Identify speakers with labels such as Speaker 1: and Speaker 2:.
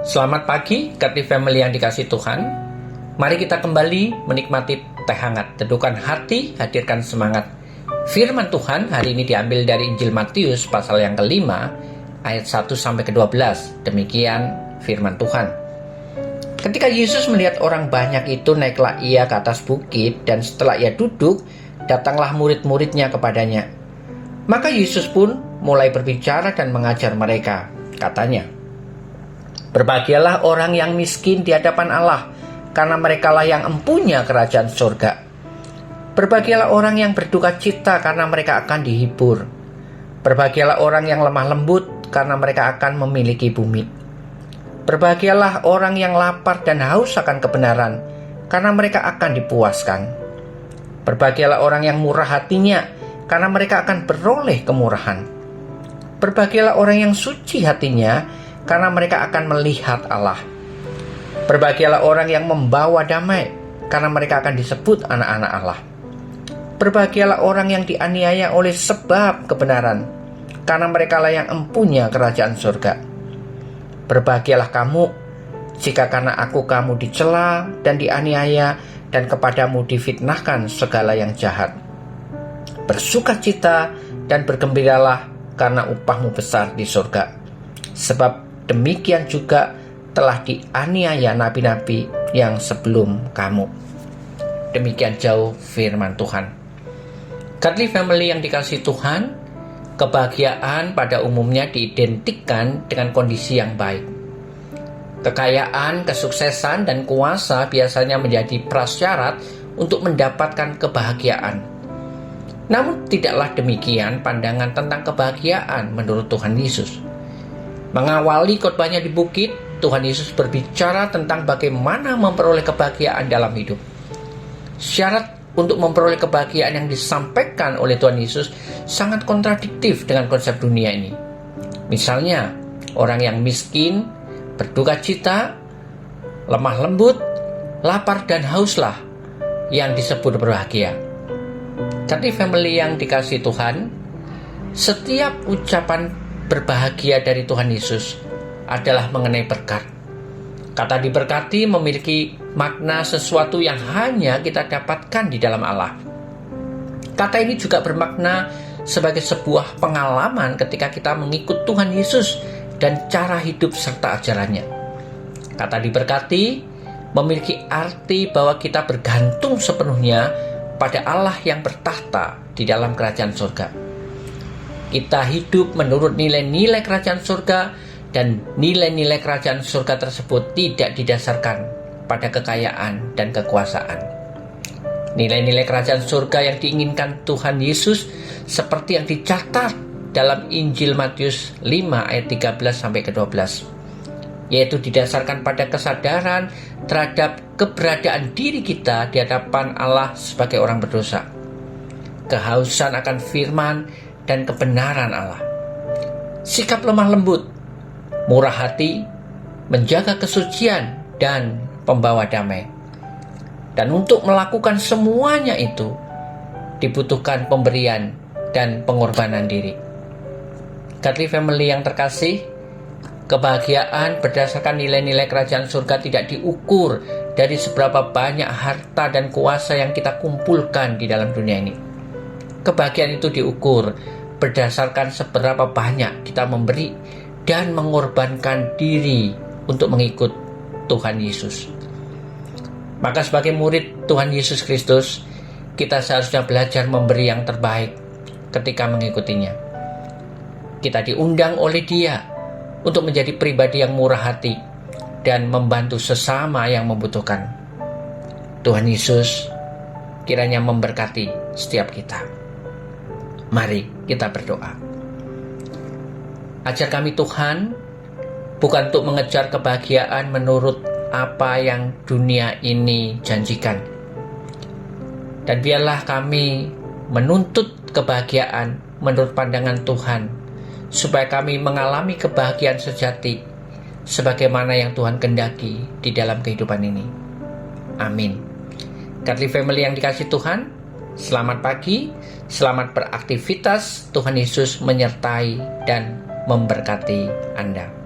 Speaker 1: Selamat pagi, Godly Family yang dikasihi Tuhan. Mari kita kembali menikmati teh hangat, teduhkan hati, hadirkan semangat. Firman Tuhan hari ini diambil dari Injil Matius pasal yang kelima, ayat 1-12. Demikian firman Tuhan. Ketika Yesus melihat orang banyak itu, naiklah ia ke atas bukit, dan setelah ia duduk, datanglah murid-muridnya kepadanya. Maka Yesus pun mulai berbicara dan mengajar mereka. Katanya, "Berbahagialah orang yang miskin di hadapan Allah, karena merekalah yang empunya kerajaan surga. Berbahagialah orang yang berduka cita, karena mereka akan dihibur. Berbahagialah orang yang lemah lembut, karena mereka akan memiliki bumi. Berbahagialah orang yang lapar dan haus akan kebenaran, karena mereka akan dipuaskan. Berbahagialah orang yang murah hatinya, karena mereka akan beroleh kemurahan. Berbahagialah orang yang suci hatinya, karena mereka akan melihat Allah. Berbahagialah orang yang membawa damai, karena mereka akan disebut anak-anak Allah. Berbahagialah orang yang dianiaya oleh sebab kebenaran, karena merekalah yang empunya kerajaan surga. Berbahagialah kamu, jika karena aku kamu dicela dan dianiaya, dan kepadamu difitnahkan segala yang jahat. Bersukacita dan bergembiralah, karena upahmu besar di surga. Sebab demikian juga telah dianiaya nabi-nabi yang sebelum kamu." Demikian jauh firman Tuhan. Godly Family yang dikasihi Tuhan, kebahagiaan pada umumnya diidentikan dengan kondisi yang baik. Kekayaan, kesuksesan, dan kuasa biasanya menjadi prasyarat untuk mendapatkan kebahagiaan. Namun tidaklah demikian pandangan tentang kebahagiaan menurut Tuhan Yesus. Mengawali khotbahnya di bukit, Tuhan Yesus berbicara tentang bagaimana memperoleh kebahagiaan dalam hidup. Syarat untuk memperoleh kebahagiaan yang disampaikan oleh Tuhan Yesus sangat kontradiktif dengan konsep dunia ini. Misalnya, orang yang miskin, berduka cita, lemah lembut, lapar dan hauslah yang disebut berbahagia. Jadi family yang dikasihi Tuhan, setiap ucapan berbahagia dari Tuhan Yesus adalah mengenai berkat. Kata diberkati memiliki makna sesuatu yang hanya kita dapatkan di dalam Allah. Kata ini juga bermakna sebagai sebuah pengalaman ketika kita mengikut Tuhan Yesus dan cara hidup serta ajarannya. Kata diberkati memiliki arti bahwa kita bergantung sepenuhnya pada Allah yang bertahta di dalam kerajaan surga. Kita hidup menurut nilai-nilai kerajaan surga, dan nilai-nilai kerajaan surga tersebut tidak didasarkan pada kekayaan dan kekuasaan. Nilai-nilai kerajaan surga yang diinginkan Tuhan Yesus seperti yang dicatat dalam Injil Matius 5 ayat 13-12, yaitu didasarkan pada kesadaran terhadap keberadaan diri kita di hadapan Allah sebagai orang berdosa, kehausan akan firman dan kebenaran Allah, sikap lemah lembut, murah hati, menjaga kesucian, dan pembawa damai. Dan untuk melakukan semuanya itu dibutuhkan pemberian dan pengorbanan diri. Godly Family yang terkasih, kebahagiaan berdasarkan nilai-nilai kerajaan surga tidak diukur dari seberapa banyak harta dan kuasa yang kita kumpulkan di dalam dunia ini. Kebahagiaan itu diukur berdasarkan seberapa banyak kita memberi dan mengorbankan diri untuk mengikut Tuhan Yesus. Maka sebagai murid Tuhan Yesus Kristus, kita seharusnya belajar memberi yang terbaik ketika mengikutinya. Kita diundang oleh Dia untuk menjadi pribadi yang murah hati dan membantu sesama yang membutuhkan. Tuhan Yesus kiranya memberkati setiap kita. Mari kita berdoa. Ajar kami Tuhan, bukan untuk mengejar kebahagiaan menurut apa yang dunia ini janjikan. Dan biarlah kami menuntut kebahagiaan menurut pandangan Tuhan, supaya kami mengalami kebahagiaan sejati sebagaimana yang Tuhan kehendaki di dalam kehidupan ini. Amin. Godly Family yang dikasihi Tuhan, selamat pagi, selamat beraktivitas. Tuhan Yesus menyertai dan memberkati Anda.